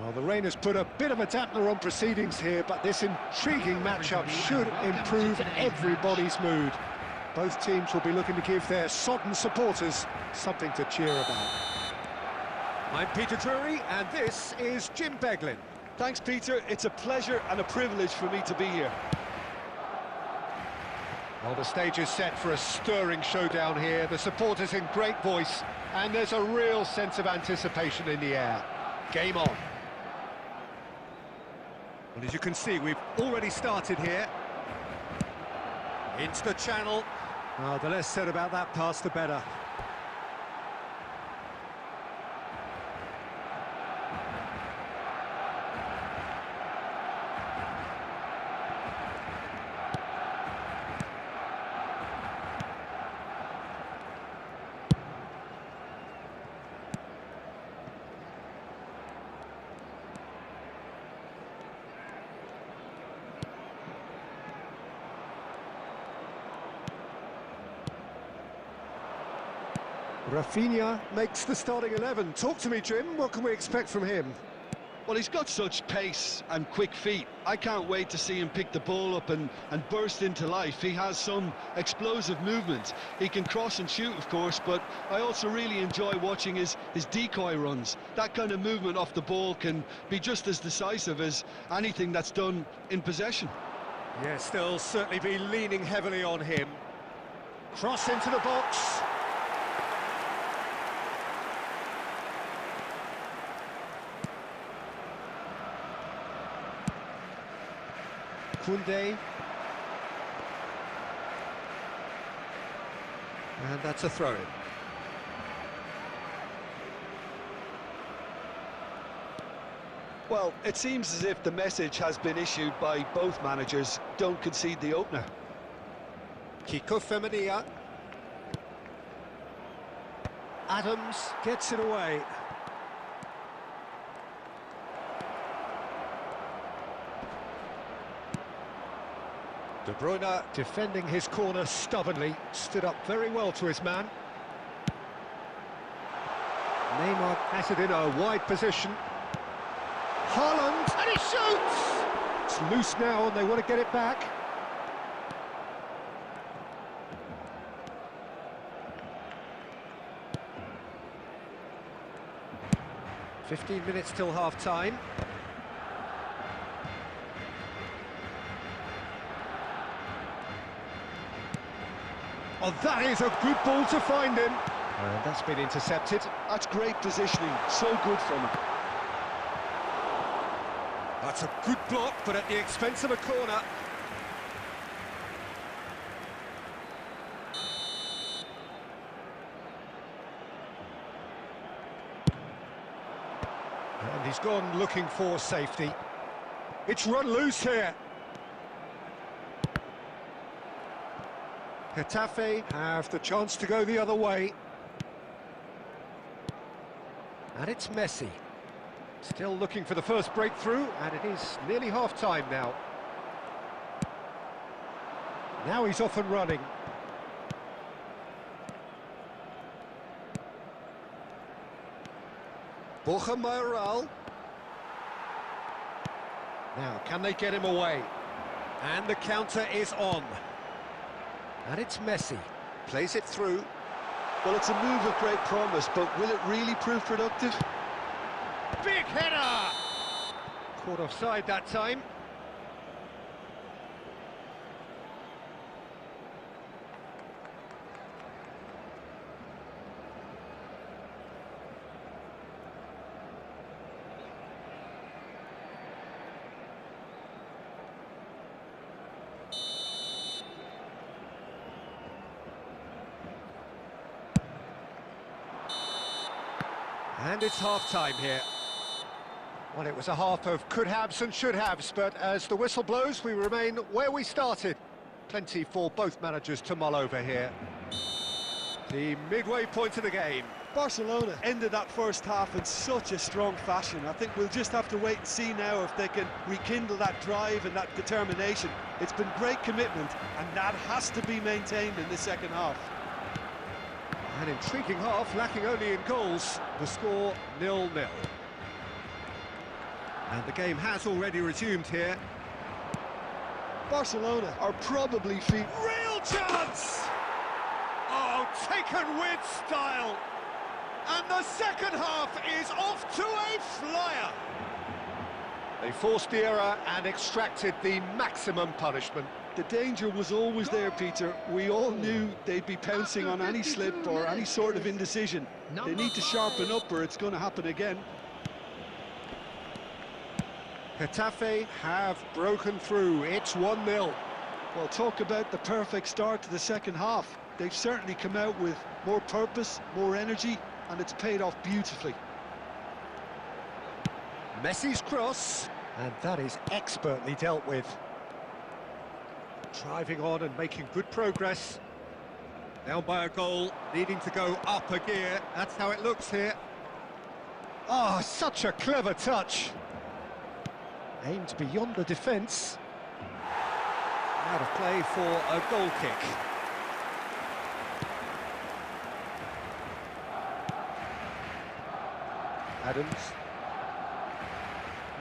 Well, the rain has put a bit of a dampener on proceedings here, but this intriguing matchup should improve everybody's mood. Both teams will be looking to give their sodden supporters something to cheer about. I'm Peter Drury, and this is Jim Beglin. Thanks, Peter. It's a pleasure and a privilege for me to be here. Well, the stage is set for a stirring showdown here. The supporters in great voice, and there's a real sense of anticipation in the air. Game on. Well, as you can see, we've already started here. Into the channel. Oh, the less said about that pass, the better. Rafinha makes the starting 11. Talk to me, Jim. What can we expect from him? Well, he's got such pace and quick feet. I can't wait to see him pick the ball up and burst into life. He has some explosive movement. He can cross and shoot, of course, but I also really enjoy watching his decoy runs. That kind of movement off the ball can be just as decisive as anything that's done in possession. Yes, they'll certainly be leaning heavily on him. Cross into the box. Koundé. And that's a throw-in. Well, it seems as if the message has been issued by both managers: don't concede the opener. Kiko Femenia. Adams gets it away. De Bruyne defending his corner stubbornly, stood up very well to his man. Neymar has it in a wide position. Haaland, and he shoots! It's loose now and they want to get it back. "15 minutes till half-time. Oh, that is a good ball to find him. And that's been intercepted. That's great positioning, so good from him. That's a good block, but at the expense of a corner. And he's gone looking for safety. It's run loose here. Getafe have the chance to go the other way. And it's Messi. Still looking for the first breakthrough, and it is nearly half-time now. Now he's off and running. Borja Mayoral. Now, can they get him away? And the counter is on. And it's Messi. Plays it through. Well, it's a move of great promise, but will it really prove productive? Big header! Caught offside that time. And it's half-time here. Well, it was a half of could-haves and should-haves, but as the whistle blows, we remain where we started. Plenty for both managers to mull over here. The midway point of the game. Barcelona ended that first half in such a strong fashion. I think we'll just have to wait and see now if they can rekindle that drive and that determination. It's been great commitment, and that has to be maintained in the second half. An intriguing half, lacking only in goals. The score 0-0. And the game has already resumed here. Barcelona are probably feet. Real chance! Oh, taken with style. And the second half is off to a flyer. They forced the error and extracted the maximum punishment. The danger was always there, Peter. We all knew they'd be pouncing on any slip or any sort of indecision. They need to sharpen up or it's going to happen again. Getafe have broken through. It's 1-0. Well, talk about the perfect start to the second half. They've certainly come out with more purpose, more energy, and it's paid off beautifully. Messi's cross, and that is expertly dealt with. Driving on and making good progress. Down by a goal, needing to go up a gear. That's how it looks here. Oh, such a clever touch. Aimed beyond the defence. Out of play for a goal kick. Adams.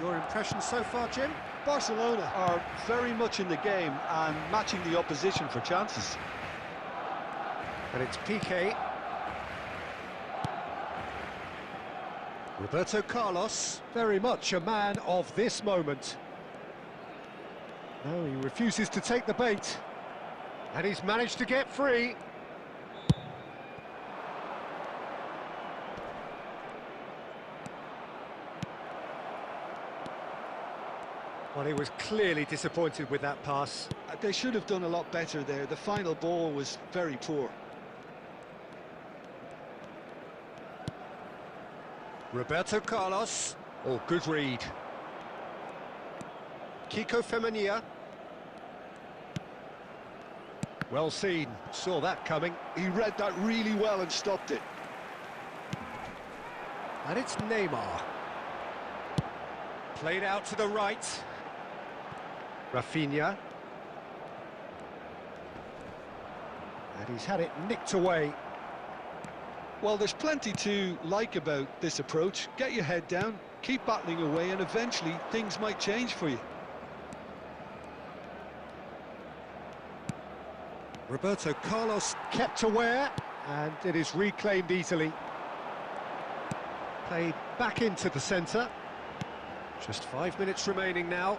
Your impression so far, Jim? Barcelona are very much in the game and matching the opposition for chances. And it's Piqué. Roberto Carlos, very much a man of this moment. No, he refuses to take the bait. And he's managed to get free. Well, he was clearly disappointed with that pass. They should have done a lot better there. The final ball was very poor. Roberto Carlos. Oh, good read. Kiko Femenia. Well seen. Saw that coming. He read that really well and stopped it. And it's Neymar. Played out to the right. Rafinha. And he's had it nicked away. Well, there's plenty to like about this approach. Get your head down, keep battling away, and eventually things might change for you. Roberto Carlos kept aware, and it is reclaimed easily. Played back into the centre. Just 5 minutes remaining now.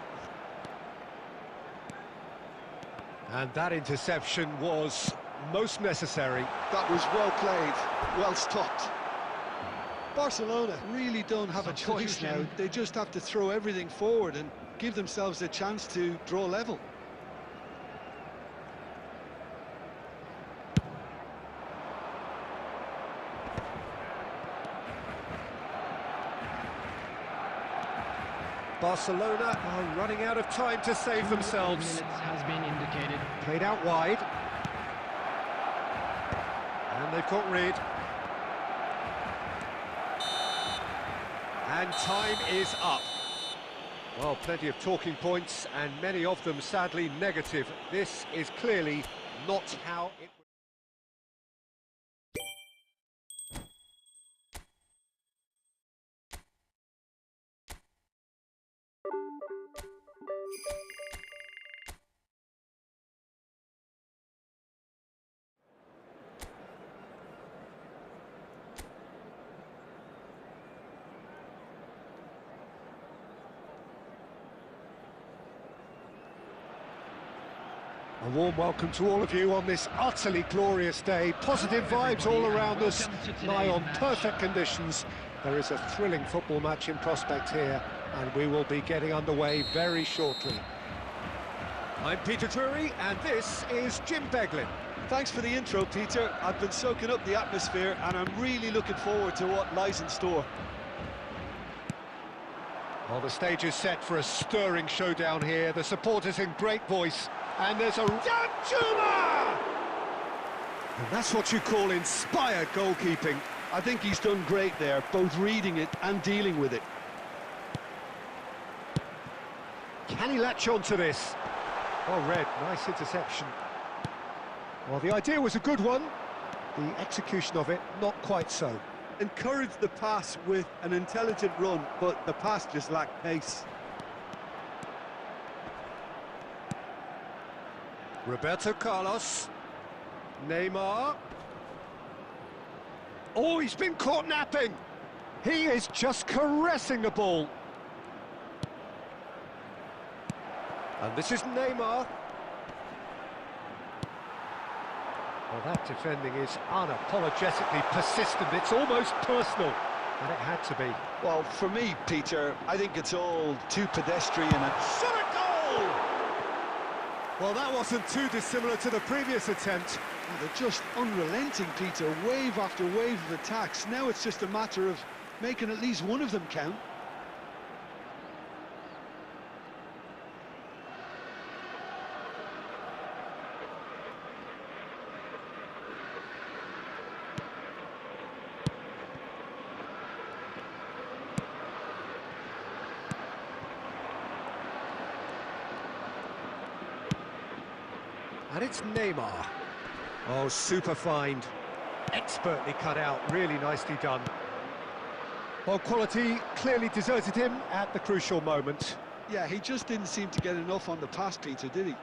And that interception was most necessary. That was well played, well stopped. Barcelona really don't have a choice now. They just have to throw everything forward and give themselves a chance to draw level. Barcelona are running out of time to save themselves. Has been indicated. Played out wide. And they've got rid. And time is up. Well, plenty of talking points, and many of them sadly negative. This is clearly not how it... A warm welcome to all of you on this utterly glorious day. Positive vibes all around us, nigh on perfect conditions. There is a thrilling football match in prospect here, and we will be getting underway very shortly. I'm Peter Drury, and this is Jim Beglin. Thanks for the intro, Peter. I've been soaking up the atmosphere, and I'm really looking forward to what lies in store. Well, the stage is set for a stirring showdown here. The supporters in great voice. And there's a Danjuma! And that's what you call inspired goalkeeping. I think he's done great there, both reading it and dealing with it. Can he latch on to this? Oh, Red, nice interception. Well, the idea was a good one. The execution of it, not quite so. Encouraged the pass with an intelligent run, but the pass just lacked pace. Roberto Carlos. Neymar. Oh, he's been caught napping. He is just caressing the ball. And this is Neymar. Well, that defending is unapologetically persistent. It's almost personal, and it had to be. Well, for me, Peter, I think it's all too pedestrian and... Shot a goal! Well, that wasn't too dissimilar to the previous attempt. Well, they're just unrelenting, Peter, wave after wave of attacks. Now it's just a matter of making at least one of them count. And it's Neymar. Oh, super find. Expertly cut out, really nicely done. Well, quality clearly deserted him at the crucial moment. Yeah, he just didn't seem to get enough on the pass, Peter, did he?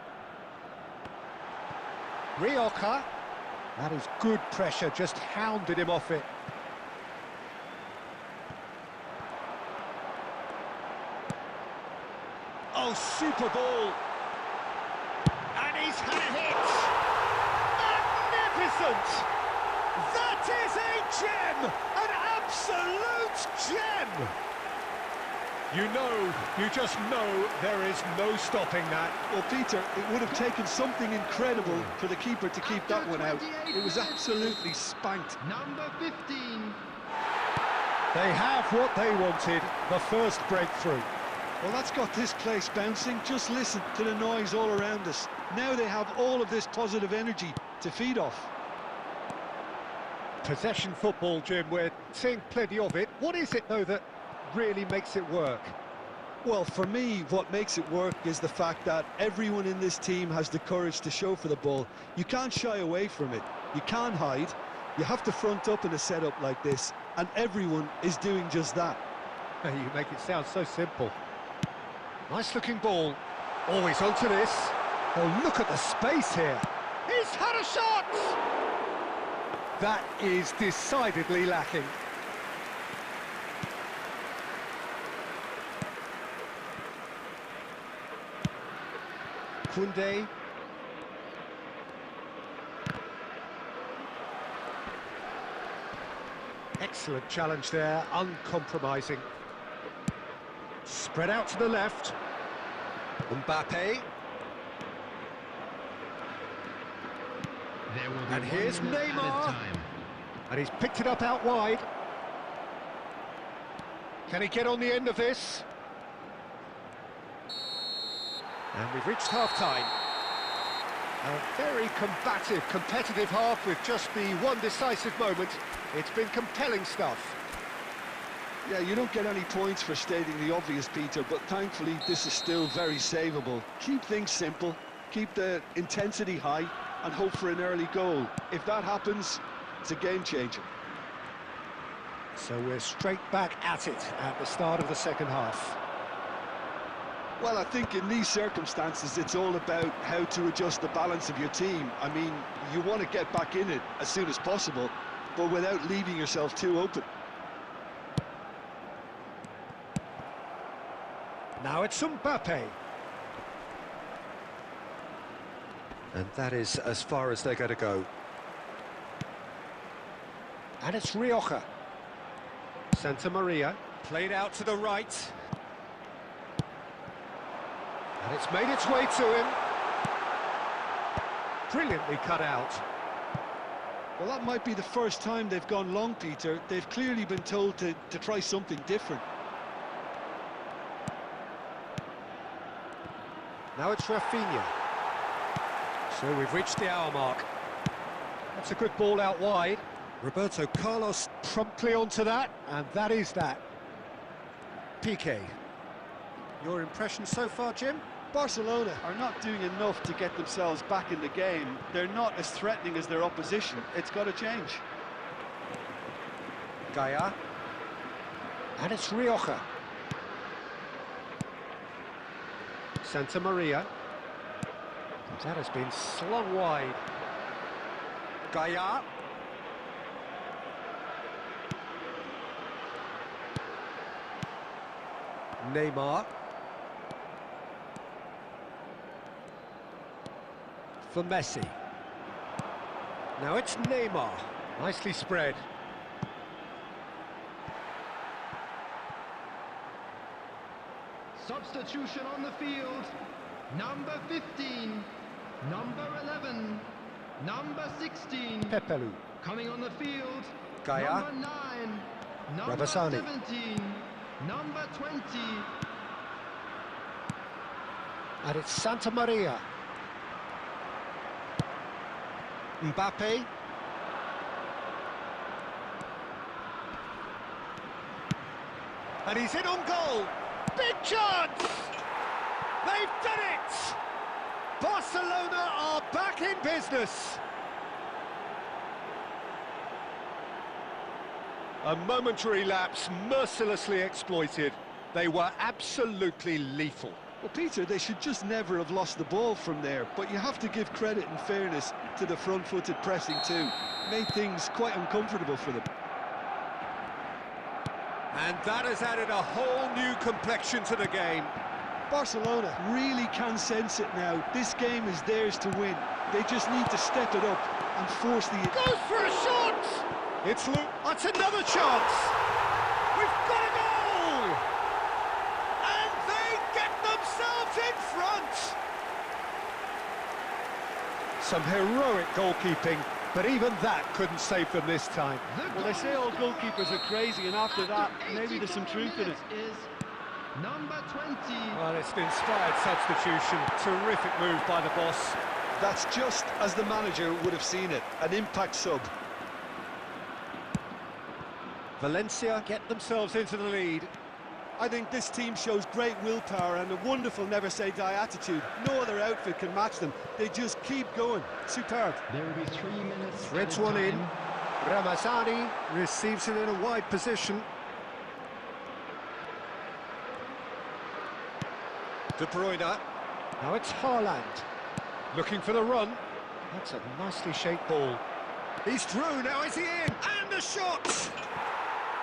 Rioja. That is good pressure, just hounded him off it. Oh, super ball. And he's had a hit! Magnificent! That is a gem! An absolute gem! You just know there is no stopping that. Well, Peter, it would have taken something incredible for the keeper to keep that one out. It was absolutely spanked. Number 15. They have what they wanted, the first breakthrough. Well, that's got this place bouncing. Just listen to the noise all around us. Now they have all of this positive energy to feed off. Possession football, Jim, we're seeing plenty of it. What is it, though, that really makes it work? Well, for me, what makes it work is the fact that everyone in this team has the courage to show for the ball. You can't shy away from it. You can't hide. You have to front up in a setup like this, and everyone is doing just that. You make it sound so simple. Nice-looking ball. Always onto this. Oh, look at the space here. He's had a shot! That is decidedly lacking. Koundé. Excellent challenge there, uncompromising. Spread out to the left. Mbappe. And here's Neymar. And he's picked it up out wide. Can he get on the end of this? And we've reached half-time. A very combative, competitive half with just the one decisive moment. It's been compelling stuff. Yeah, you don't get any points for stating the obvious, Peter, but thankfully this is still very savable. Keep things simple, keep the intensity high, and hope for an early goal. If that happens, it's a game changer. So we're straight back at it at the start of the second half. Well, I think in these circumstances, it's all about how to adjust the balance of your team. I mean, you want to get back in it as soon as possible, but without leaving yourself too open. Now it's Mbappe. And that is as far as they're going to go. And it's Rioja. Santa Maria, played out to the right. And it's made its way to him. Brilliantly cut out. Well, that might be the first time they've gone long, Peter. They've clearly been told to try something different. Now it's Rafinha. So we've reached the hour mark. That's a good ball out wide. Roberto Carlos promptly onto that, and that is that. Piqué. Your impression so far, Jim? Barcelona are not doing enough to get themselves back in the game. They're not as threatening as their opposition. It's got to change. Gaia. And it's Rioja. Santa Maria. That has been slung wide. Gaia. Neymar. For Messi. Now it's Neymar. Nicely spread. Substitution on the field. Number 15, number 11, number 16. Pepelu. Coming on the field. Gaia. Number 9, number Rabasani. 17, number 20. And it's Santa Maria. Mbappe. And he's in on goal. Big chance! They've done it! Barcelona are back in business. A momentary lapse mercilessly exploited. They were absolutely lethal. Well, Peter, they should just never have lost the ball from there, but you have to give credit and fairness to the front-footed pressing too. Made things quite uncomfortable for them. And that has added a whole new complexion to the game. Barcelona really can sense it now. This game is theirs to win. They just need to step it up and force the... Goes for a shot! It's Luke. That's another chance! We've got a goal! And they get themselves in front! Some heroic goalkeeping, but even that couldn't save them this time. Well, they say all goalkeepers are crazy, and after that, maybe there's some truth in it. Is number 20. Well, it's an inspired substitution. Terrific move by the boss. That's just as the manager would have seen it, an impact sub. Valencia get themselves into the lead. I think this team shows great willpower and a wonderful never-say-die attitude. No other outfit can match them. They just keep going. Superb. There will be 3 minutes. Threads one in. Ramazani receives it in a wide position. De Bruyne. Now it's Haaland. Looking for the run. That's a nicely shaped ball. He's through, now is he in? And the shot!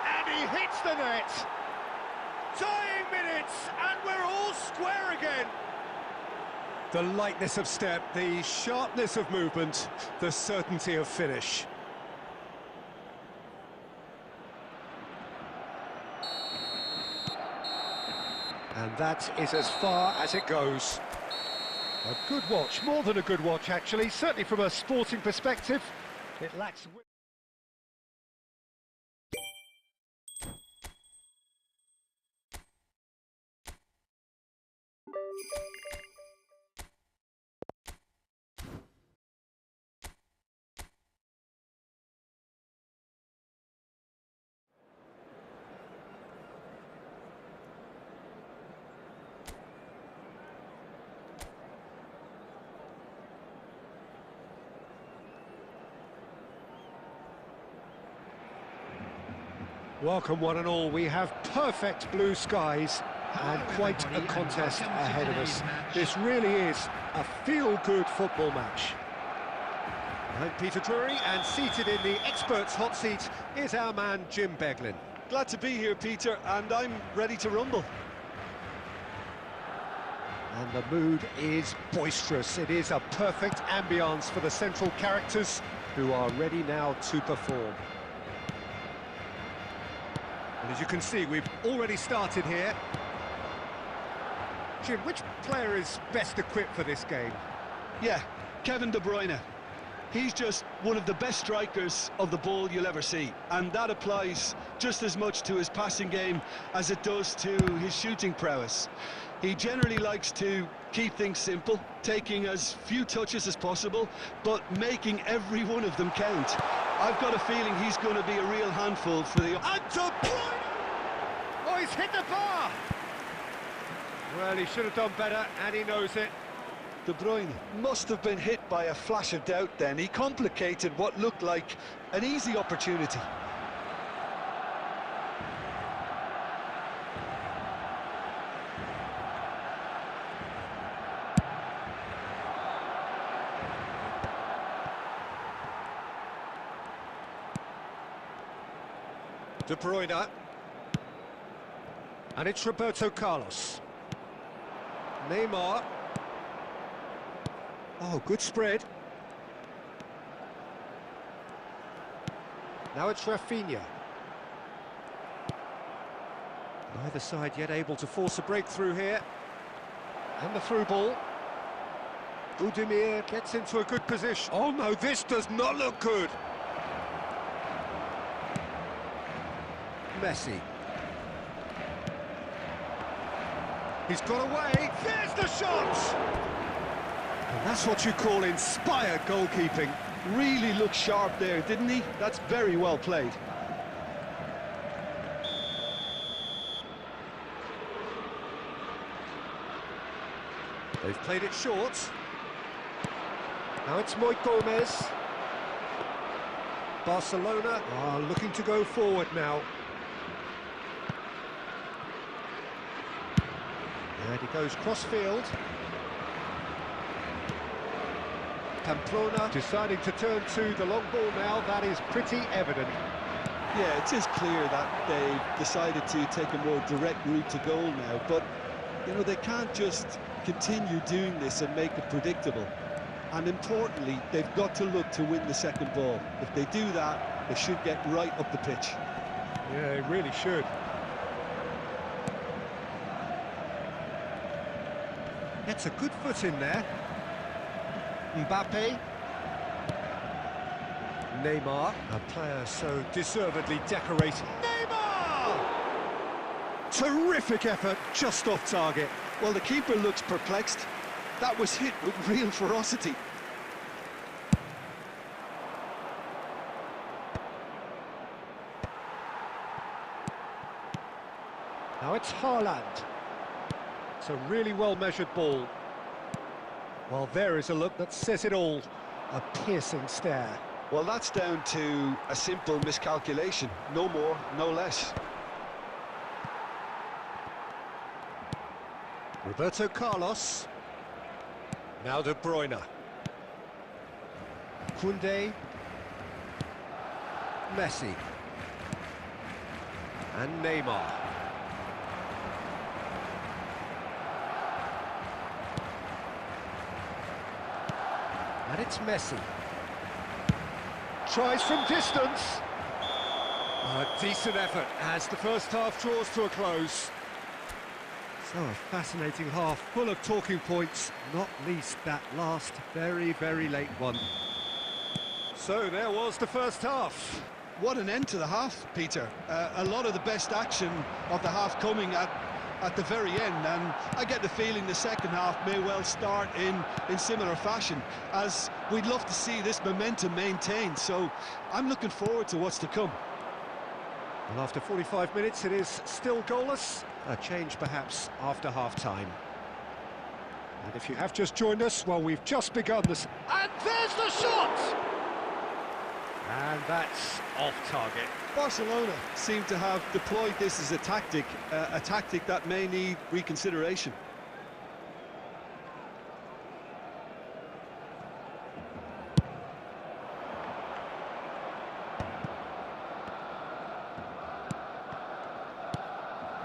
And he hits the net! Dying minutes, and we're all square again! The lightness of step, the sharpness of movement, the certainty of finish. And that is as far as it goes. A good watch, more than a good watch actually, certainly from a sporting perspective. It lacks... Welcome one and all, we have perfect blue skies and quite a contest ahead of us. This really is a feel-good football match. I'm Peter Drury, and seated in the experts' hot seat is our man Jim Beglin. Glad to be here, Peter, and I'm ready to rumble. And the mood is boisterous. It is a perfect ambience for the central characters who are ready now to perform. And as you can see, we've already started here. Jim, which player is best equipped for this game? Yeah, Kevin De Bruyne. He's just one of the best strikers of the ball you'll ever see, and that applies just as much to his passing game as it does to his shooting prowess. He generally likes to keep things simple, taking as few touches as possible, but making every one of them count. I've got a feeling he's going to be a real handful for the... And De Bruyne! Oh, he's hit the bar! Well, he should have done better, and he knows it. De Bruyne must have been hit by a flash of doubt then. He complicated what looked like an easy opportunity. De Bruyne. And it's Roberto Carlos. Neymar. Oh, good spread. Now it's Rafinha. Neither side yet able to force a breakthrough here. And the through ball. Budimir gets into a good position. Oh no, this does not look good. Messi. He's got away. There's the shot! And that's what you call inspired goalkeeping. Really looked sharp there, didn't he? That's very well played. They've played it short. Now it's Moi Gomez. Barcelona are looking to go forward now. And he goes cross-field. Pamplona deciding to turn to the long ball now. That is pretty evident. Yeah, it is clear that they've decided to take a more direct route to goal now, but, you know, they can't just continue doing this and make it predictable. And importantly, they've got to look to win the second ball. If they do that, they should get right up the pitch. Yeah, they really should. Gets a good foot in there. Mbappe. Neymar, a player so deservedly decorated. Neymar! Terrific effort, just off target. Well, the keeper looks perplexed. That was hit with real ferocity. Now it's Haaland. It's a really well-measured ball. Well, there is a look that says it all. A piercing stare. Well, that's down to a simple miscalculation. No more, no less. Roberto Carlos. Now De Bruyne. Koundé. Messi. And Neymar. And it's Messi. Tries from distance. A decent effort as the first half draws to a close. So a fascinating half, full of talking points, not least that last very, very late one. So there was the first half. What an end to the half, Peter. A lot of the best action of the half coming at the very end, and I get the feeling the second half may well start in similar fashion, as we'd love to see this momentum maintained, so I'm looking forward to what's to come. And after 45 minutes it is still goalless, a change perhaps after half-time. And if you have just joined us, well, we've just begun this, and there's the shot! And that's off target. Barcelona seem to have deployed this as a tactic that may need reconsideration.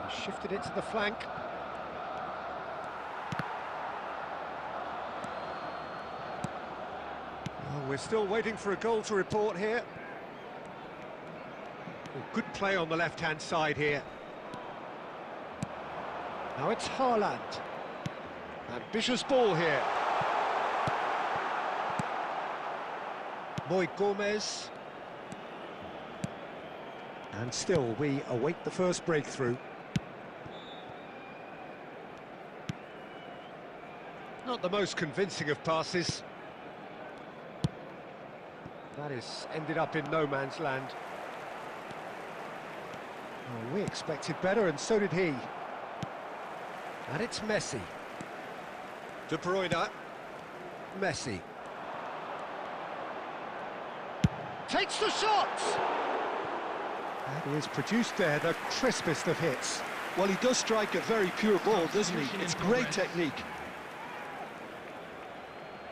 He shifted it to the flank. Oh, we're still waiting for a goal to report here. Good play on the left-hand side here. Now it's Haaland. Ambitious ball here. Moi Gomez. And still we await the first breakthrough. Not the most convincing of passes. That is ended up in no man's land. Oh, we expected better, and so did he. And it's Messi. De Bruyne. Messi. Takes the shot! That is produced there, the crispest of hits. Well, he does strike a very pure ball, doesn't he? It's great technique.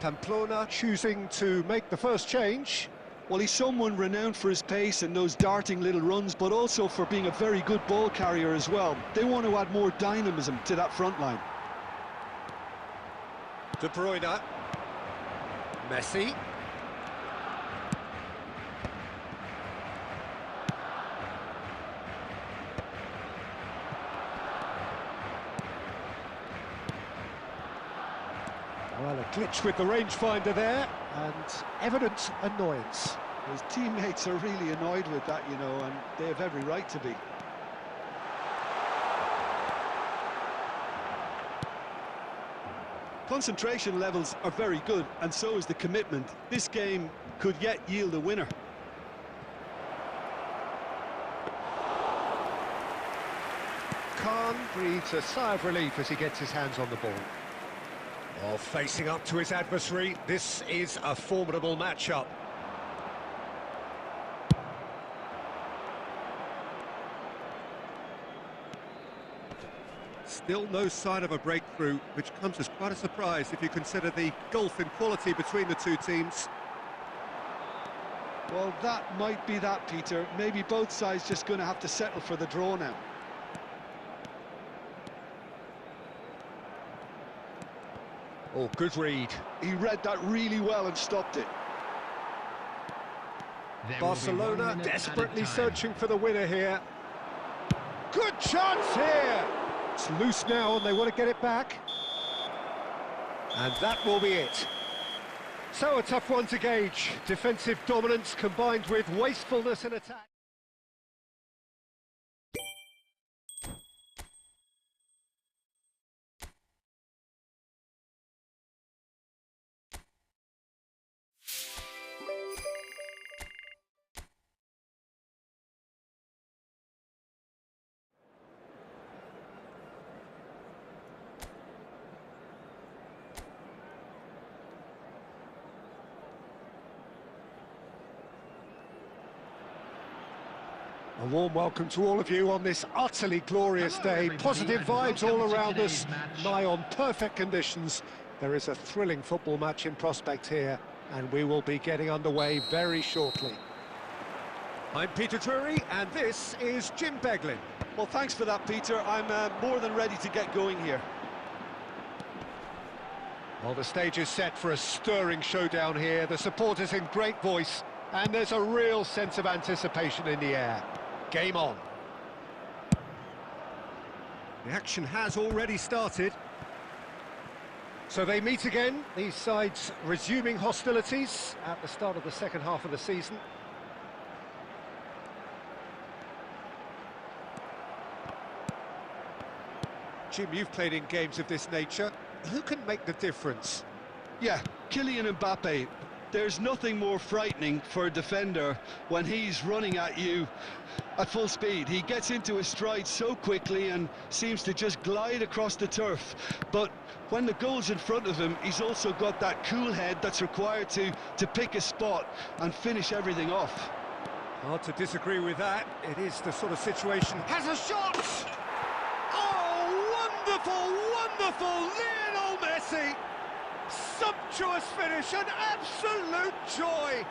Pamplona choosing to make the first change. Well, he's someone renowned for his pace and those darting little runs, but also for being a very good ball carrier as well. They want to add more dynamism to that front line. De Bruyne. Messi. Well, a glitch with the rangefinder there, and evident annoyance. His teammates are really annoyed with that, you know, and they have every right to be. Concentration levels are very good, and so is the commitment. This game could yet yield a winner. Khan breathes a sigh of relief as he gets his hands on the ball. Oh, facing up to his adversary, this is a formidable matchup. Still no sign of a breakthrough, which comes as quite a surprise if you consider the gulf in quality between the two teams. Well, that might be that, Peter. Maybe both sides just going to have to settle for the draw now. Oh, good read. He read that really well and stopped it. There will be 1 Barcelona minute desperately added time. searching for the winner here. Good chance here! It's loose now and they want to get it back. And that will be it. So a tough one to gauge. Defensive dominance combined with wastefulness in attack. A warm welcome to all of you on this utterly glorious Hello, day. everybody, Positive and vibes welcome all to around today's us, match. nigh on perfect conditions. There is a thrilling football match in prospect here, and we will be getting underway very shortly. I'm Peter Drury, and this is Jim Beglin. Well, thanks for that, Peter. I'm more than ready to get going here. Well, the stage is set for a stirring showdown here. The supporters in great voice, and there's a real sense of anticipation in the air. Game on. The action has already started. So they meet again, these sides resuming hostilities at the start of the second half of the season. Jim, you've played in games of this nature. Who can make the difference? Yeah, Kylian Mbappe. There's nothing more frightening for a defender when he's running at you at full speed. He gets into his stride so quickly and seems to just glide across the turf. But when the goal's in front of him, he's also got that cool head that's required to pick a spot and finish everything off. Hard to disagree with that. It is the sort of situation... Has a shot! Oh, wonderful, wonderful! Lionel Messi! Sumptuous finish, an absolute joy!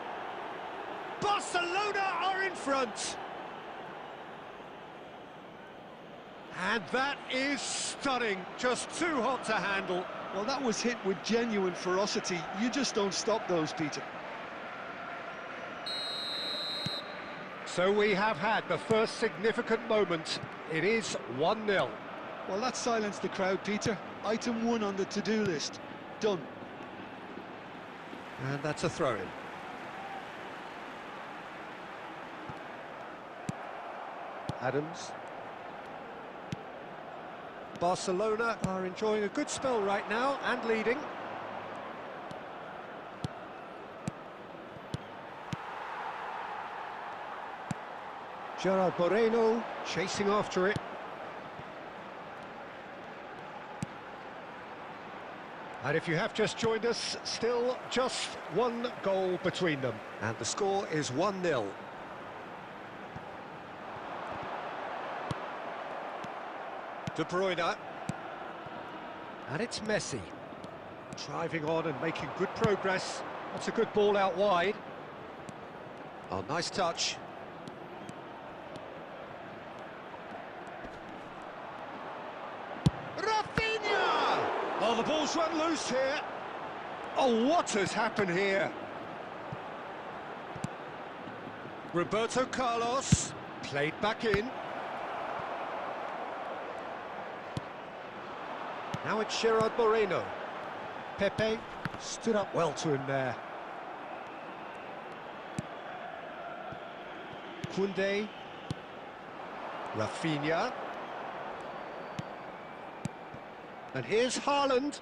Barcelona are in front! And that is stunning, just too hot to handle. Well, that was hit with genuine ferocity. You just don't stop those, Peter. So we have had the first significant moment. It is 1-0. Well, that silenced the crowd, Peter. Item 1 on the to-do list. Done. And that's a throw-in. Adams. Barcelona are enjoying a good spell right now and leading. Gerard Moreno chasing after it. And if you have just joined us, still just one goal between them. And the score is 1-0. De Bruyne. And it's Messi. Driving on and making good progress. That's a good ball out wide. Oh, nice touch. Rafinha! Oh, the ball's run loose here. Oh, what has happened here? Roberto Carlos, played back in. Now it's Gerard Moreno. Pepe stood up well to him there. Koundé. Rafinha. And here's Haaland.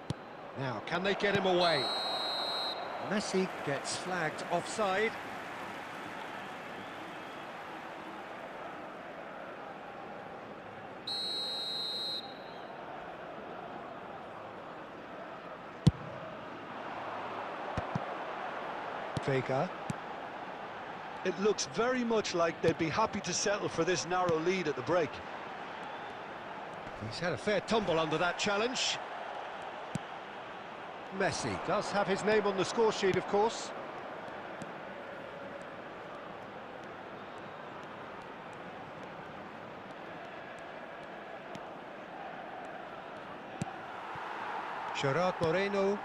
Now, can they get him away? Messi gets flagged offside. Vega. It looks very much like they'd be happy to settle for this narrow lead at the break. He's had a fair tumble under that challenge. Messi does have his name on the score sheet, of course. Gerard Moreno.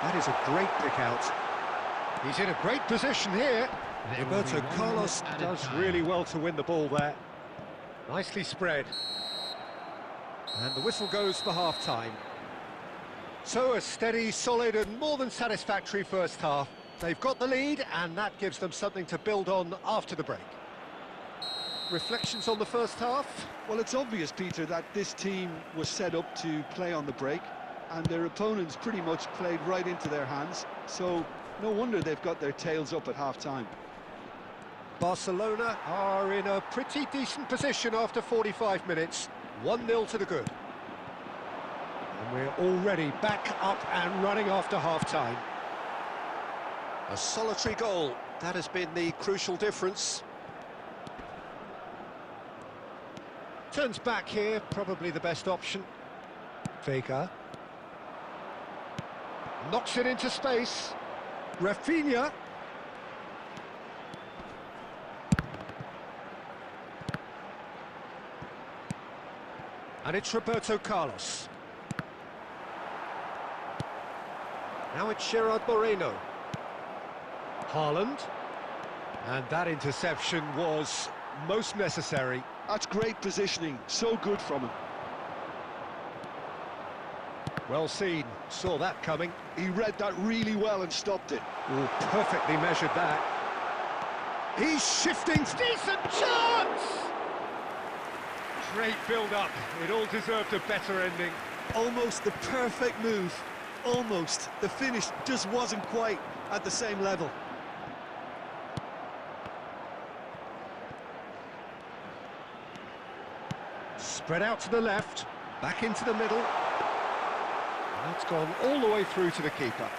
That is a great pick out. He's in a great position here. Roberto Carlos does really well to win the ball there. Nicely spread. And the whistle goes for half-time. So a steady, solid and more than satisfactory first half. They've got the lead and that gives them something to build on after the break. Reflections on the first half? Well, it's obvious, Peter, that this team was set up to play on the break and their opponents pretty much played right into their hands, so no wonder they've got their tails up at half-time. Barcelona are in a pretty decent position after 45 minutes. 1-0 to the good. And we're already back up and running after half-time. A solitary goal, that has been the crucial difference. Turns back here, probably the best option. Vega. Knocks it into space. Rafinha. And it's Roberto Carlos. Now it's Gerard Moreno. Haaland. And that interception was most necessary. That's great positioning, so good from him. Well seen, saw that coming. He read that really well and stopped it. Oh, perfectly measured that. He's shifting, decent chance! Great build-up, it all deserved a better ending. Almost the perfect move, almost. The finish just wasn't quite at the same level. Spread out to the left, back into the middle. That's gone all the way through to the keeper.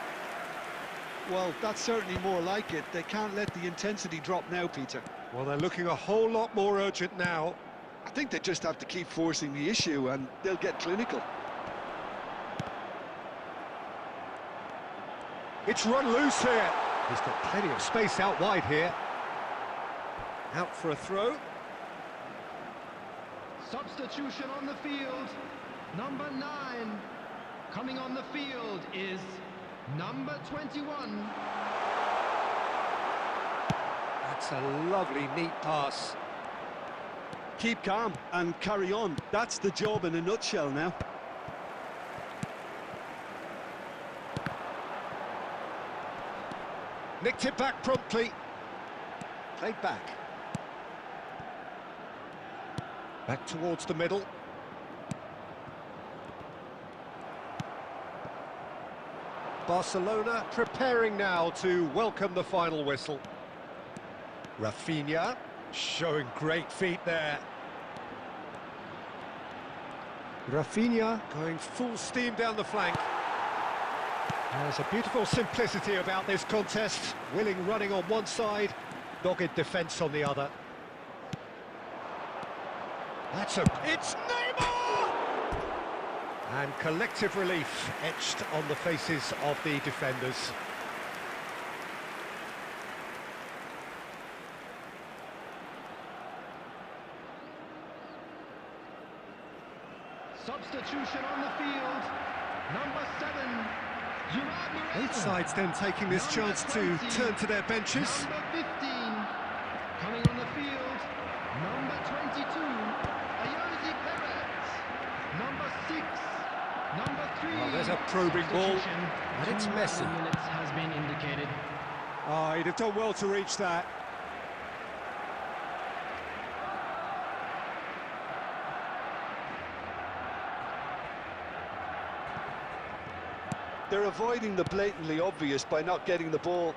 Well, that's certainly more like it. They can't let the intensity drop now, Peter. Well, they're looking a whole lot more urgent now. I think they just have to keep forcing the issue and they'll get clinical. It's run loose here. He's got plenty of space out wide here. Out for a throw. Substitution on the field. Number 9. Coming on the field is number 21. That's a lovely, neat pass. Keep calm and carry on. That's the job in a nutshell now. Nicked it back promptly. Played back. Back towards the middle. Barcelona preparing now to welcome the final whistle. Rafinha showing great feet there. Rafinha going full steam down the flank. There's a beautiful simplicity about this contest. Willing running on one side, dogged defence on the other. It's Neymar! And collective relief etched on the faces of the defenders. Substitution on the field. Number 7. Both sides then taking this chance to turn to their benches. Number 15. Coming on the field. Number 22. Ayoze Perez. Number 6. Number 3. Oh, there's a probing ball, Substitution. and it's 2 Messi. minutes has been indicated. Oh, he'd have done well to reach that. They're avoiding the blatantly obvious by not getting the ball.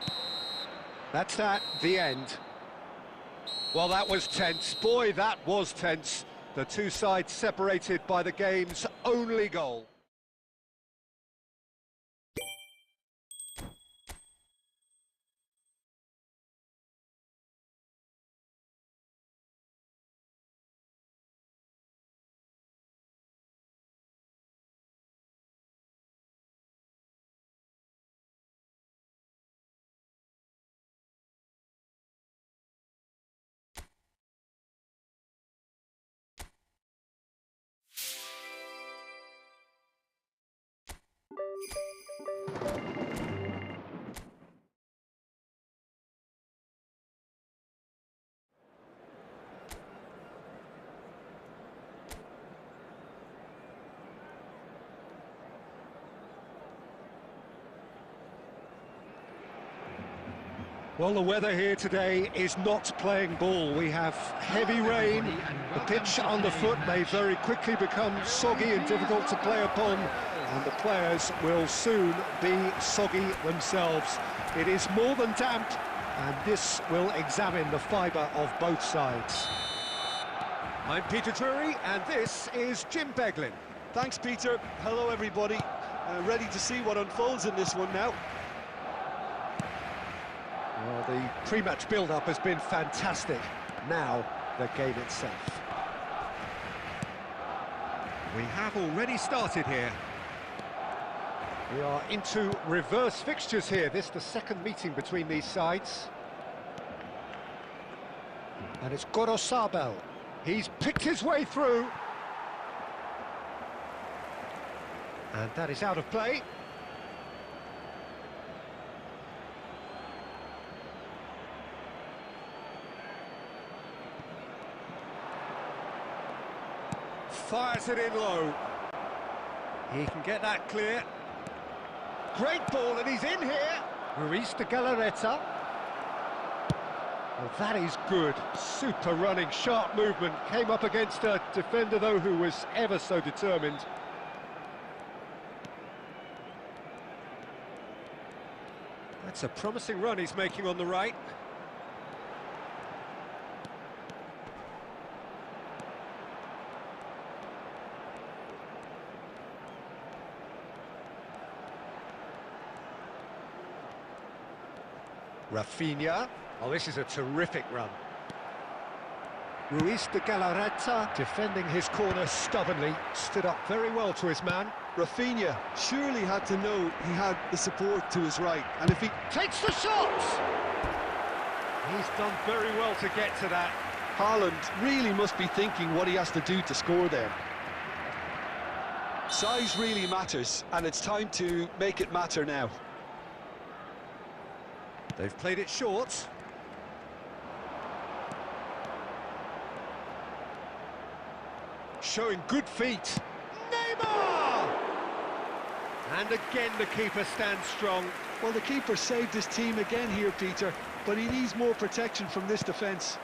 That's that, the end. Well, that was tense. Boy, that was tense. The two sides separated by the game's only goal. Well, the weather here today is not playing ball. We have heavy rain. The pitch underfoot may very quickly become soggy and difficult to play upon, and the players will soon be soggy themselves. It is more than damp, and this will examine the fibre of both sides. I'm Peter Drury, and this is Jim Beglin. Thanks, Peter. Hello, everybody. Ready to see what unfolds in this one now. Well, the pre-match build-up has been fantastic. Now, the game itself. We have already started here. We are into reverse fixtures here. This is the second meeting between these sides. And it's Gorosabel. He's picked his way through. And that is out of play. Fires it in low. He can get that clear. Great ball, and he's in here. Ruiz de Galarreta. Well, that is good. Super running, sharp movement. Came up against a defender, though, who was ever so determined. That's a promising run he's making on the right. Rafinha. Oh, this is a terrific run. Ruiz de Galarreta defending his corner stubbornly, stood up very well to his man. Rafinha surely had to know he had the support to his right, and if he Takes the shot! He's done very well to get to that. Haaland really must be thinking what he has to do to score there. Size really matters, and it's time to make it matter now. They've played it short. Showing good feet. Neymar! And again the keeper stands strong. Well, the keeper saved his team again here, Peter, but he needs more protection from this defence.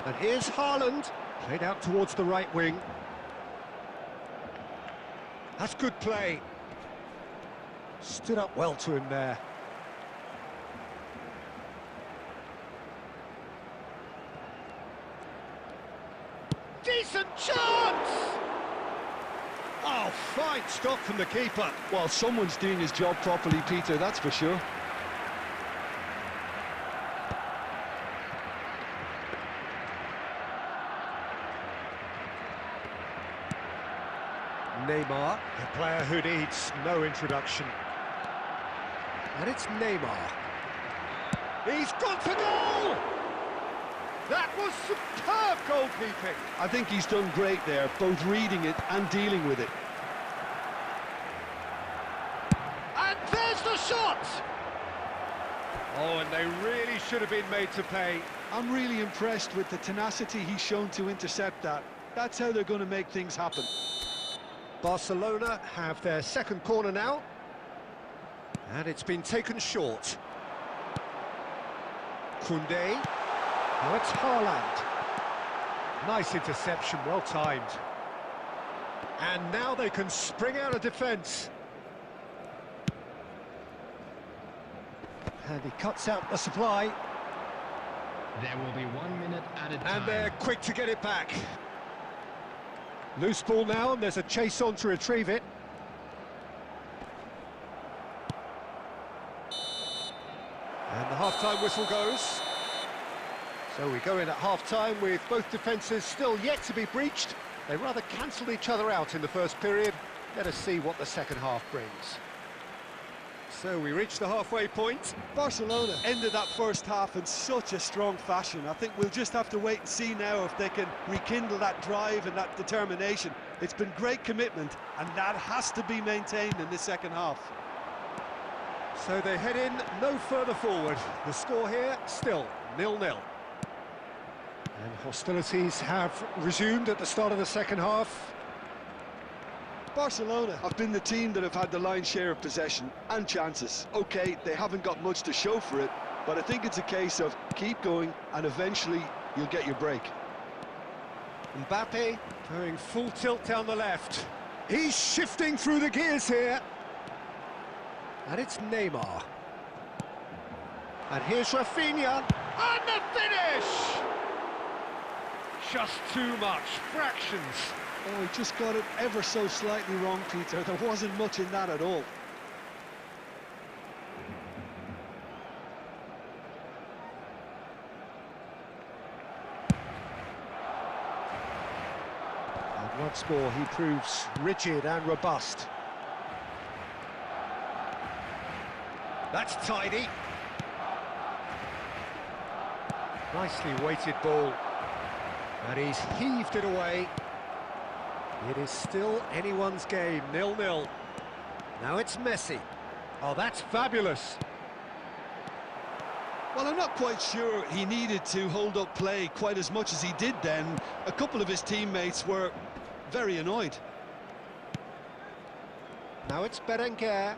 And here's Haaland, played out towards the right wing. That's good play. Stood up well to him there. Decent chance! Oh, fine stop from the keeper. Well, someone's doing his job properly, Peter, that's for sure. Neymar, a player who needs no introduction. And it's Neymar. He's gone for goal! That was superb goalkeeping. I think he's done great there, both reading it and dealing with it. And there's the shot! Oh, and they really should have been made to pay. I'm really impressed with the tenacity he's shown to intercept that. That's how they're going to make things happen. Barcelona have their second corner now. And it's been taken short. Koundé. Now it's Haaland. Nice interception, well timed. And now they can spring out of defence. And he cuts out the supply. There will be 1 minute added time. And they're quick to get it back. Loose ball now, and there's a chase on to retrieve it. And the half-time whistle goes. So we go in at half-time with both defences still yet to be breached. They rather cancelled each other out in the first period. Let us see what the second half brings. So we reach the halfway point. Barcelona ended that first half in such a strong fashion. I think we'll just have to wait and see now if they can rekindle that drive and that determination. It's been great commitment, and that has to be maintained in the second half. So they head in no further forward. The score here still 0-0. And hostilities have resumed at the start of the second half. Barcelona have been the team that have had the lion's share of possession and chances. OK, they haven't got much to show for it, but I think it's a case of keep going and eventually you'll get your break. Mbappe going full tilt down the left. He's shifting through the gears here. And it's Neymar. And here's Rafinha. And the finish! Just too much. Fractions. Oh, he just got it ever so slightly wrong, Peter. There wasn't much in that at all. And once more, he proves rigid and robust. That's tidy. Nicely weighted ball. And he's heaved it away. It is still anyone's game, 0-0. Now it's Messi. Oh, that's fabulous. Well, I'm not quite sure he needed to hold up play quite as much as he did then. A couple of his teammates were very annoyed. Now it's Berenguer.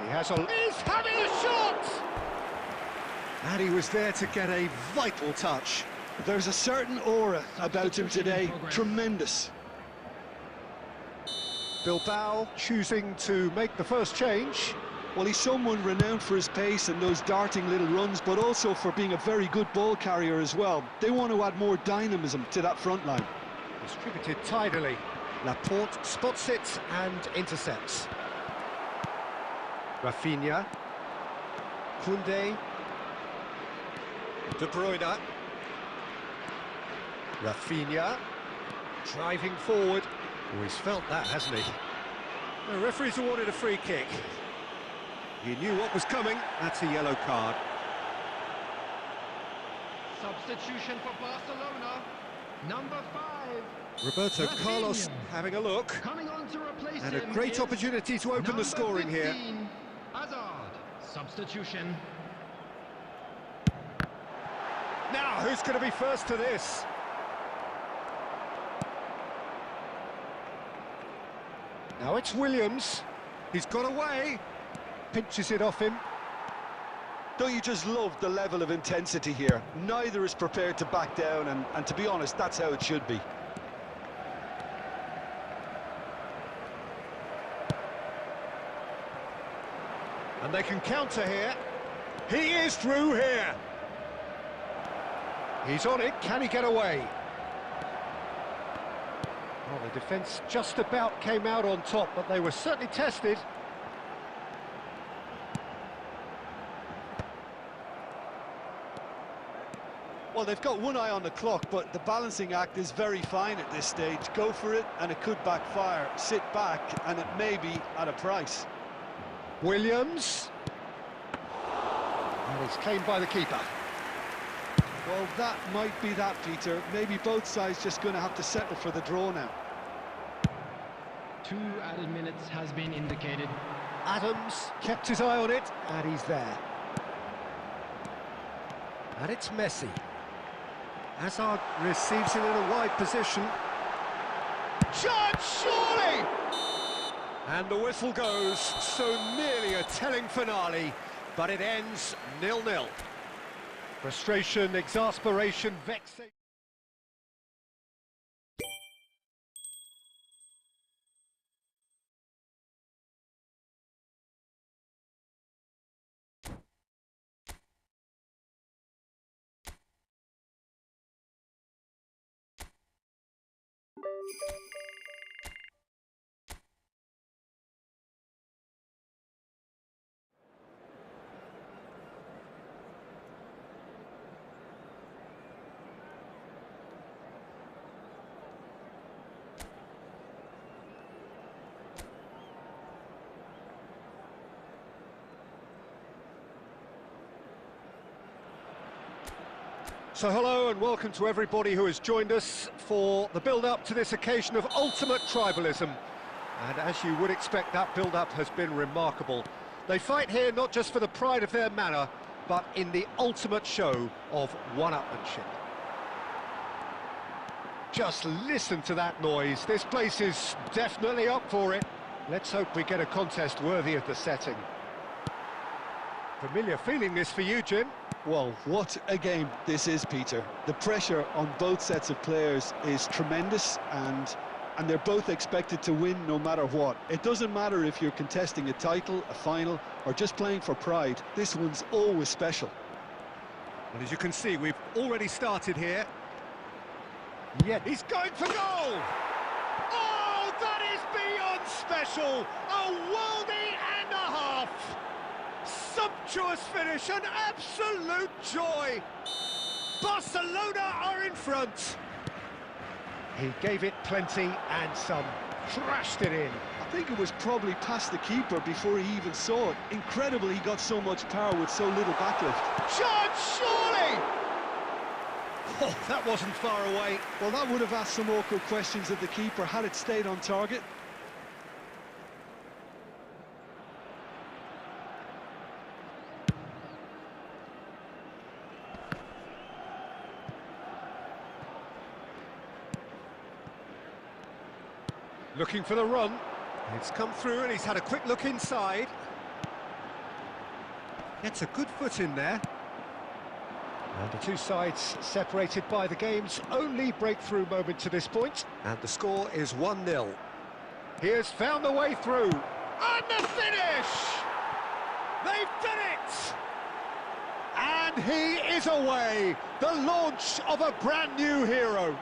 He has a... He's having a shot! And he was there to get a vital touch. There's a certain aura about him today. Tremendous. Bilbao choosing to make the first change. Well, he's someone renowned for his pace and those darting little runs, but also for being a very good ball carrier as well. They want to add more dynamism to that front line. Distributed tidily. Laporte spots it and intercepts. Rafinha. Koundé. De Bruyne. Rafinha. Driving forward. Oh, he's felt that, hasn't he? The referee's awarded a free kick. He knew what was coming. That's a yellow card. Substitution for Barcelona. Number 5. Roberto Rafinha. Carlos having a look. Coming on to replace And a him great is opportunity to open the scoring 15, here. Hazard. Substitution. Now, who's going to be first to this? Now it's Williams. He's got away. Pinches it off him. Don't you just love the level of intensity here? Neither is prepared to back down, and to be honest, that's how it should be. And they can counter here. He is through here. He's on it. Can he get away? Well, the defence just about came out on top, but they were certainly tested. Well, they've got one eye on the clock, but the balancing act is very fine at this stage. Go for it, and it could backfire. Sit back, and it may be at a price. Williams. And it's claimed by the keeper. Well, that might be that, Peter. Maybe both sides just going to have to settle for the draw now. 2 added minutes has been indicated. Adams kept his eye on it, and he's there. And it's Messi. Hazard receives it in a wide position. Chance, surely! And the whistle goes, so nearly a telling finale, but it ends 0-0. Frustration, exasperation, vexation. So hello and welcome to everybody who has joined us for the build-up to this occasion of ultimate tribalism. And as you would expect, that build-up has been remarkable. They fight here not just for the pride of their manor, but in the ultimate show of one-upmanship. Just listen to that noise. This place is definitely up for it. Let's hope we get a contest worthy of the setting. Familiar feeling this for you, Jim? Well, what a game this is, Peter. The pressure on both sets of players is tremendous, and they're both expected to win no matter what. It doesn't matter if you're contesting a title, a final, or just playing for pride. This one's always special. Well, as you can see, we've already started here. Yeah, he's going for goal! Oh, that is beyond special! A worldie and a half! Sumptuous finish, an absolute joy! Barcelona are in front! He gave it plenty and some, thrashed it in. I think it was probably past the keeper before he even saw it. Incredible he got so much power with so little backlift. Chance, surely! Oh, that wasn't far away. Well, that would have asked some awkward questions of the keeper had it stayed on target. Looking for the run. It's come through and he's had a quick look inside. Gets a good foot in there. And the two sides separated by the game's only breakthrough moment to this point. And the score is 1-0. He has found the way through. And the finish! They've done it! And he is away. The launch of a brand new hero.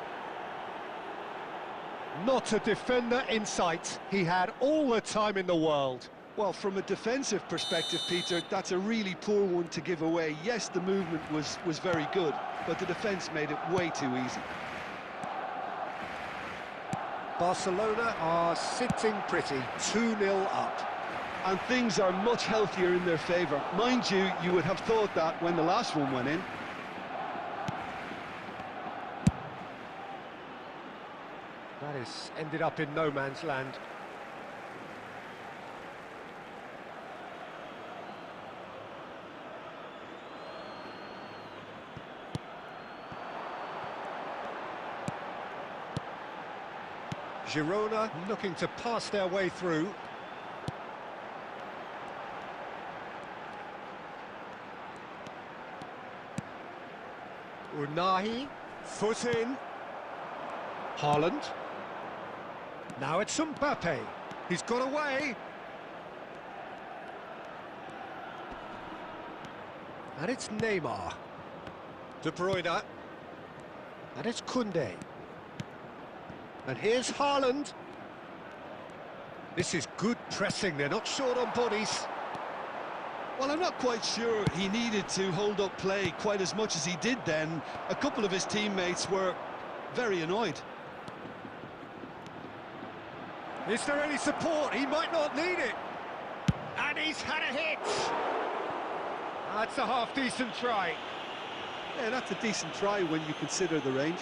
Not a defender in sight. He had all the time in the world. Well, from a defensive perspective, Peter, that's a really poor one to give away. Yes, the movement was very good, but the defence made it way too easy. Barcelona are sitting pretty, 2-0 up. And things are much healthier in their favour. Mind you, you would have thought that when the last one went in. That has ended up in no man's land. Girona looking to pass their way through. Unahi, foot in. Haaland. Now it's Mbappe. He's got away. And it's Neymar. De Bruyne. And it's Koundé. And here's Haaland. This is good pressing. They're not short on bodies. Well, I'm not quite sure he needed to hold up play quite as much as he did then. A couple of his teammates were very annoyed. Is there any support? He might not need it. And he's had a hit. That's a half-decent try. Yeah, that's a decent try when you consider the range.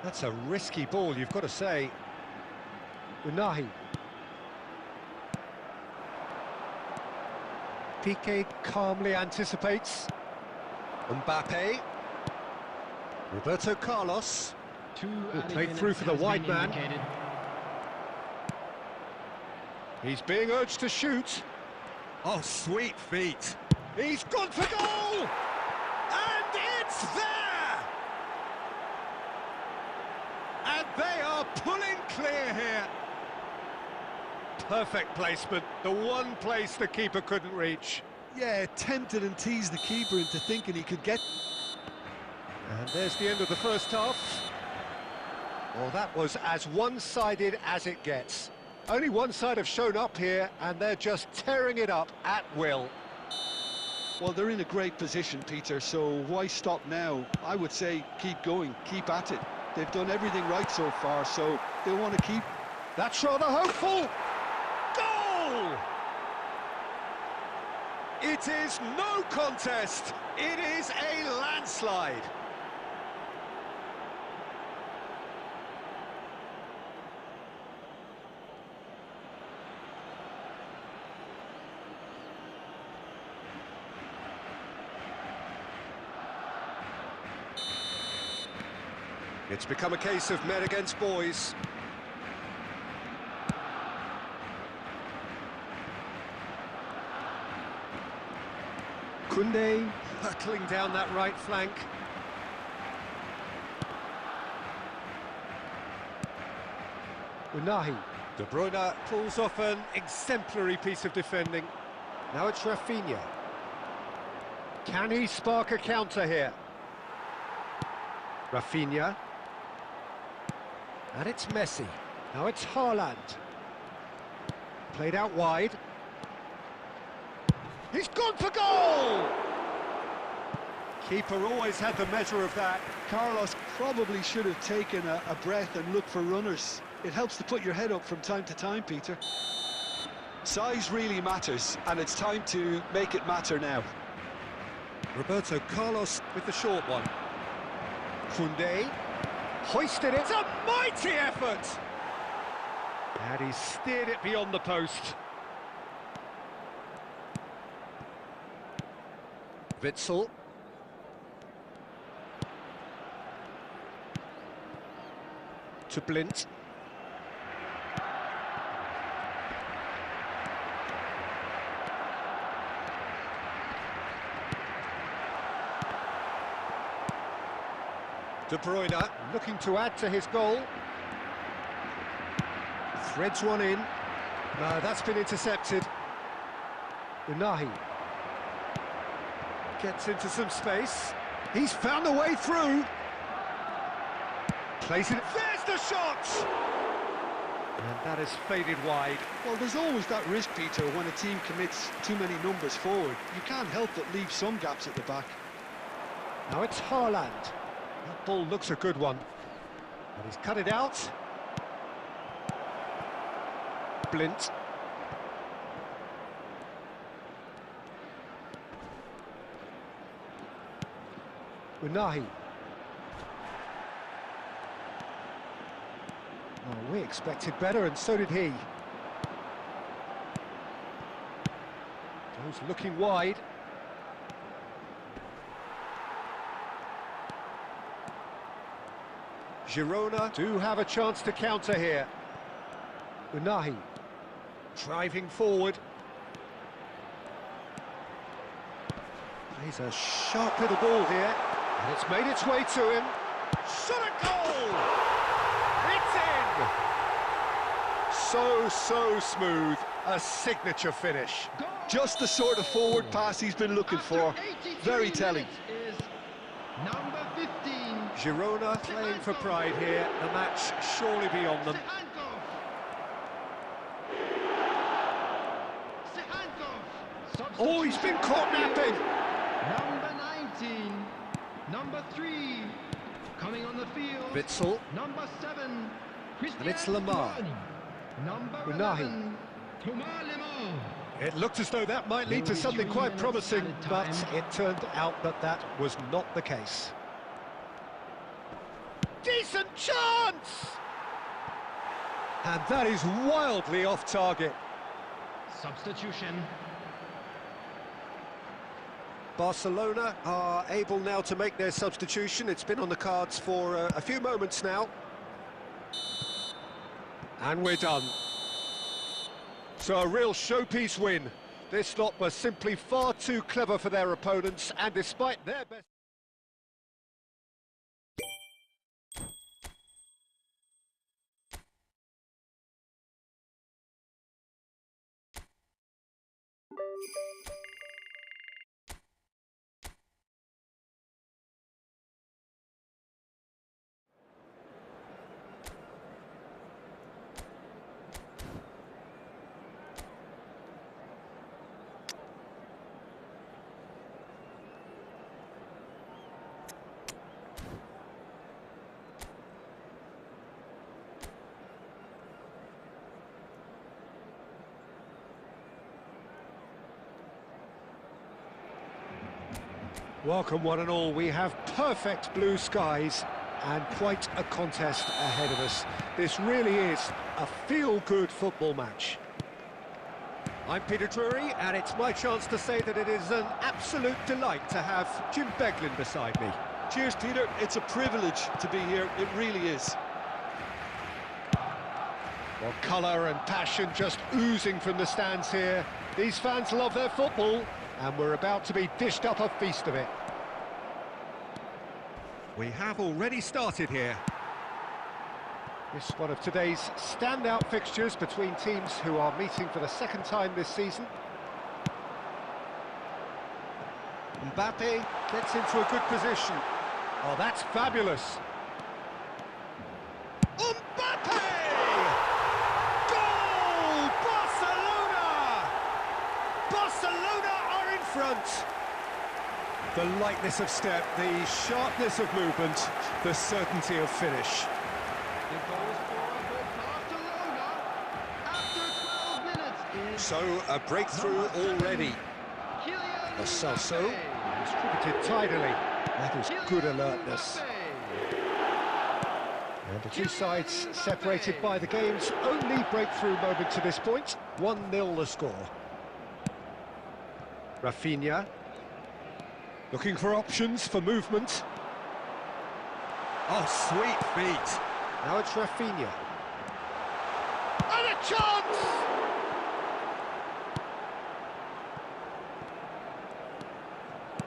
That's a risky ball, you've got to say. Unahi. Piqué calmly anticipates. Mbappe. Roberto Carlos. Played through for the wide man. He's being urged to shoot. Oh, sweet feet. He's gone for goal! And it's there! And they are pulling clear here. Perfect placement, the one place the keeper couldn't reach. Yeah, tempted and teased the keeper into thinking he could get... And there's the end of the first half. Well, that was as one-sided as it gets. Only one side have shown up here, and they're just tearing it up at will. Well, they're in a great position, Peter, so why stop now? I would say keep going, keep at it. They've done everything right so far, so they want to keep... That's rather hopeful! Goal! It is no contest. It is a landslide. It's become a case of men against boys. Koundé. Hurtling down that right flank. Unahi. De Bruyne pulls off an exemplary piece of defending. Now it's Rafinha. Can he spark a counter here? Rafinha. And it's Messi. Now it's Haaland. Played out wide. He's gone for goal! Keeper always had the measure of that. Carlos probably should have taken a breath and looked for runners. It helps to put your head up from time to time, Peter. Size really matters, and it's time to make it matter now. Roberto Carlos with the short one. Koundé. Hoisted it. It's a mighty effort! And he steered it beyond the post. Witsel. To Blint. De Bruyne looking to add to his goal. Threads one in. No, that's been intercepted. Unahi gets into some space. He's found the way through. Plays it. There's the shot! And that has faded wide. Well, there's always that risk, Peter, when a team commits too many numbers forward. You can't help but leave some gaps at the back. Now it's Haaland. That ball looks a good one. And he's cut it out. Blint. Unahi. Oh, we expected better, and so did he. Goes looking wide. Girona do have a chance to counter here. Unahi driving forward. Plays a sharp little ball here, and it's made its way to him. Shot a goal! It's in! So smooth, a signature finish. Just the sort of forward pass he's been looking for. Very telling. Is number 15. Girona playing for pride here, the match surely beyond them. Oh, he's been caught napping! Number 19, number 3, coming on the field. Witsel. Number 7, And it's Lamar. Number Unahi. 11, Thomas Lemar. It looked as though that might lead to something quite promising, but it turned out that that was not the case. Decent chance! And that is wildly off target. Substitution. Barcelona are able now to make their substitution. It's been on the cards for a few moments now. And we're done. So a real showpiece win. This lot were simply far too clever for their opponents, and despite their best... Welcome one and all, we have perfect blue skies and quite a contest ahead of us. This really is a feel-good football match. I'm Peter Drury, and it's my chance to say that it is an absolute delight to have Jim Beglin beside me. Cheers, Peter. It's a privilege to be here. It really is. Well, colour and passion just oozing from the stands here. These fans love their football, and we're about to be dished up a feast of it. We have already started here. This is one of today's standout fixtures between teams who are meeting for the second time this season. Mbappe gets into a good position. Oh, that's fabulous. Mbappe! Goal! Barcelona! Barcelona are in front. The lightness of step, the sharpness of movement, the certainty of finish. The goal scorer for Barcelona after 12 minutes is So, a breakthrough already. Kylian Lo Celso, Mbappe. distributed tidily. That is good alertness. And the two sides separated by the game's only breakthrough moment to this point. 1-0 the score. Rafinha. Looking for options for movement. Oh, sweet feet. Now it's Rafinha. And a chance!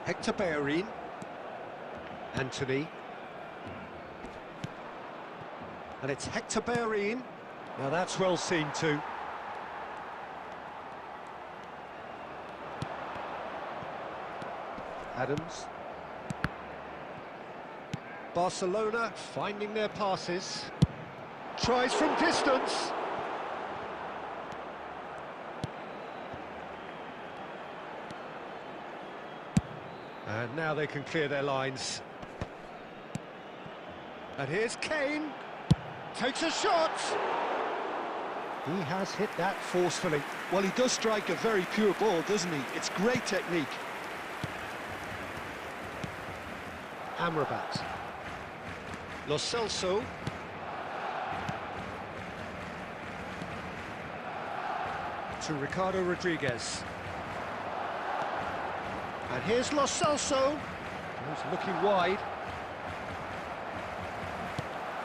Hector Bellerin. Anthony. And it's Hector Bellerin. Now that's well seen too. Adams. Barcelona finding their passes. Tries from distance. And now they can clear their lines. And here's Kane. Takes a shot. He has hit that forcefully. Well, he does strike a very pure ball, doesn't he? It's great technique. Amrabat. Lo Celso. To Ricardo Rodriguez. And here's Lo Celso. He's looking wide.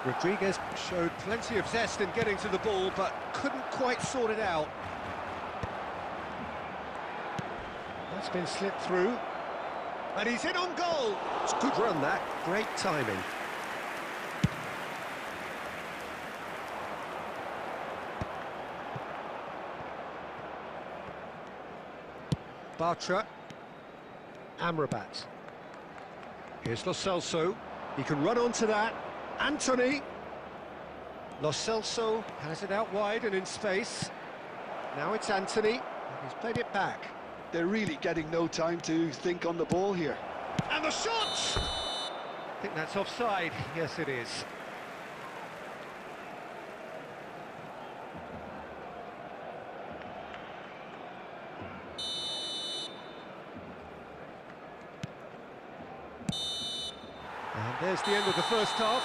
Rodriguez showed plenty of zest in getting to the ball, but couldn't quite sort it out. That's been slipped through. And he's in on goal. It's a good run, that. Great timing. Bartra. Amrabat. Here's Lo Celso. He can run onto that. Anthony. Lo Celso has it out wide and in space. Now it's Anthony. He's played it back. They're really getting no time to think on the ball here. And the shot! I think that's offside. Yes, it is. And there's the end of the first half.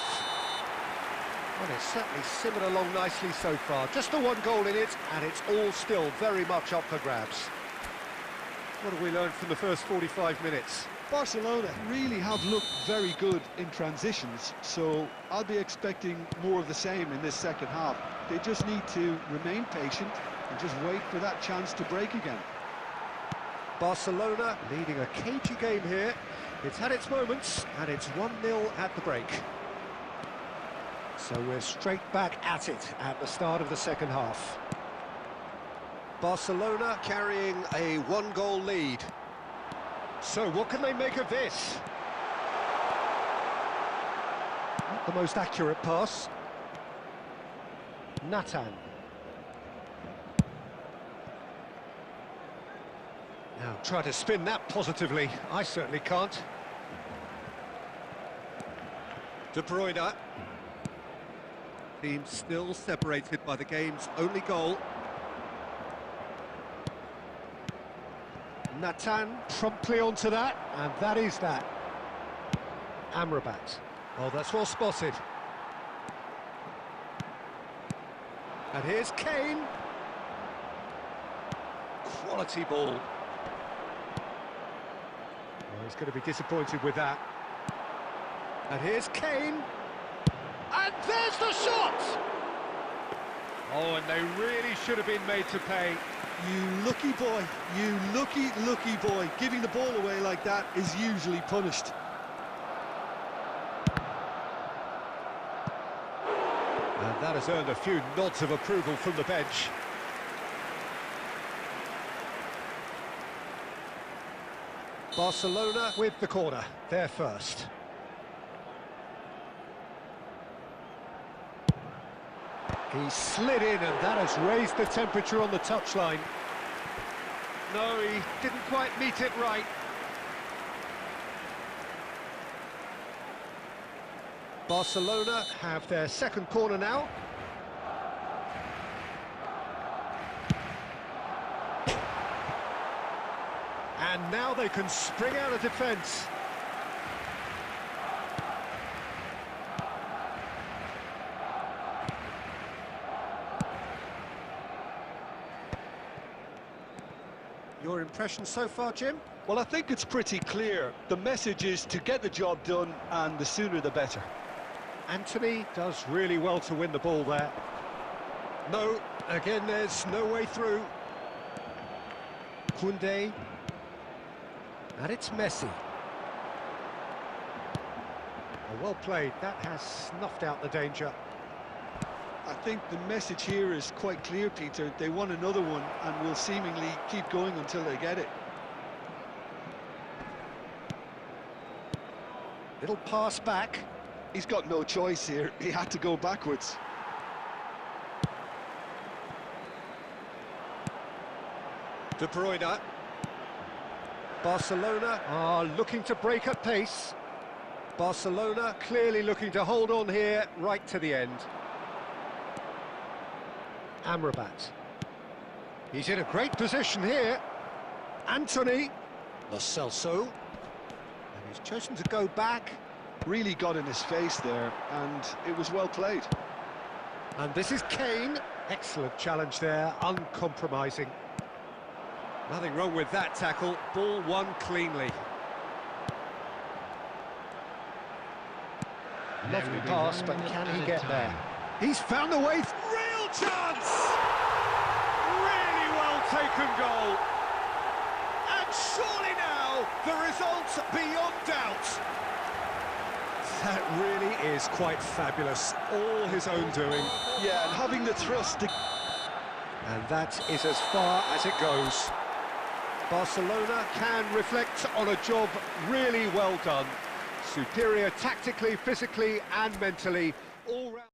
Well, it's certainly simmered along nicely so far. Just the one goal in it, and it's all still very much up for grabs. What have we learned from the first 45 minutes? Barcelona really have looked very good in transitions, so I'll be expecting more of the same in this second half. They just need to remain patient and just wait for that chance to break again. Barcelona leading a cagey game here. It's had its moments, and it's 1-0 at the break. So we're straight back at it at the start of the second half. Barcelona carrying a one-goal lead. So what can they make of this? Not the most accurate pass. Nathan. Now try to spin that positively. I certainly can't. De Bruyne. Team still separated by the game's only goal. Nathan promptly onto that, and that is that. Amrabat. Oh, that's well spotted. And here's Kane. Quality ball. Oh, he's going to be disappointed with that. And here's Kane. And there's the shot! Oh, and they really should have been made to pay. You lucky boy, you lucky boy. Giving the ball away like that is usually punished. And that has earned a few nods of approval from the bench. Barcelona with the corner, they're first. He slid in, and that has raised the temperature on the touchline. No, he didn't quite meet it right. Barcelona have their second corner now. And now they can spring out of defence. Your impression so far, Jim? Well, I think it's pretty clear. The message is to get the job done, and the sooner the better. Anthony does really well to win the ball there. No, again, there's no way through. Koundé. And it's Messi. Oh, well played. That has snuffed out the danger. I think the message here is quite clear, Peter. They want another one and will seemingly keep going until they get it. Little pass back. He's got no choice here. He had to go backwards. De Bruyne. Barcelona are looking to break at pace. Barcelona clearly looking to hold on here right to the end. Amrabat. He's in a great position here. Anthony. Lo Celso. And he's chosen to go back. Really got in his face there, and it was well played. And this is Kane. Excellent challenge there, uncompromising. Nothing wrong with that tackle. Ball won cleanly. Lovely pass, but can he get there? He's found a way. Real chance! Really well taken goal. And surely now, the result's beyond doubt. That really is quite fabulous. All his own doing. Yeah, and having the thrust to... And that is as far as it goes. Barcelona can reflect on a job really well done. Superior tactically, physically and mentally, all round.